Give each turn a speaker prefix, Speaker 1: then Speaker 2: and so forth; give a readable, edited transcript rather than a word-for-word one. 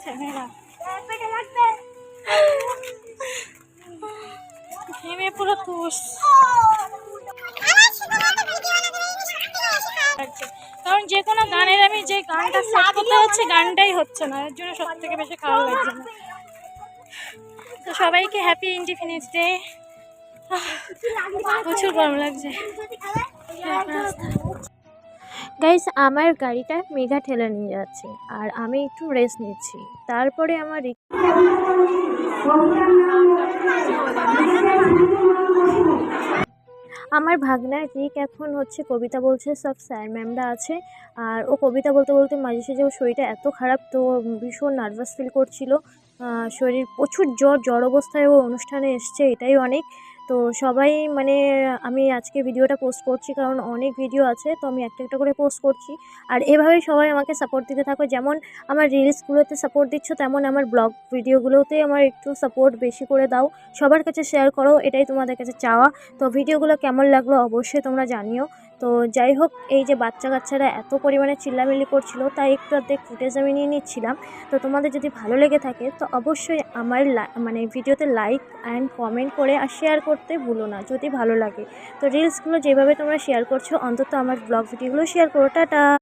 Speaker 1: ঝামেলা ঘেমে পুরো তুষ। কারণ যে কোনো গানের আমি যে গানটা সেট করতে হচ্ছে গানটাই হচ্ছে না, এর জন্য সব থেকে বেশি খারাপ লাগছে না। তো সবাইকে হ্যাপি ইন্ডিপেন্ডেন্স ডে। প্রচুর গরম লাগছে গাইস। আমার গাড়িটা মেঘা ঠেলে নিয়ে যাচ্ছে আর আমি একটু রেস্ট নিচ্ছি। তারপরে আমার ভাগনা রিক এখন হচ্ছে কবিতা বলছে, সব স্যার ম্যামরা আছে। আর ও কবিতা বলতে বলতে মাঝে সাঝে ওর শরীরটা এত খারাপ, তো ভীষণ নার্ভাস ফিল করছিল। শরীর প্রচুর জ্বর অবস্থায় ও অনুষ্ঠানে এসছে, এটাই অনেক। তো সবাই মানে আমি আজকে ভিডিওটা পোস্ট করছি কারণ অনেক ভিডিও আছে, তো আমি একটা একটা করে পোস্ট করছি। আর এভাবেই সবাই আমাকে সাপোর্ট দিতে থাকো, যেমন আমার রিলসগুলোতে সাপোর্ট দিচ্ছ তেমন আমার ব্লগ ভিডিওগুলোতে আমার একটু সাপোর্ট বেশি করে দাও। সবার কাছে শেয়ার করো, এটাই তোমাদের কাছে চাওয়া। তো ভিডিওগুলো কেমন লাগলো অবশ্যই তোমরা জানিও। তো যাই হোক, এই যে বাচ্চা কাচ্চারা এত পরিমাণে চিল্লামিল্লি করছিল তাই একটু অর্ধেক ফুটেজ আমি নিয়ে নিচ্ছিলাম। তো তোমাদের যদি ভালো লেগে থাকে তো অবশ্যই আমার মানে ভিডিওতে লাইক অ্যান্ড কমেন্ট করে আর শেয়ার করতে ভুলো না যদি ভালো লাগে। তো রিলসগুলো যেভাবে তোমরা শেয়ার করছো অন্তত আমার ব্লগ ভিডিওগুলো শেয়ার করো। টাটা।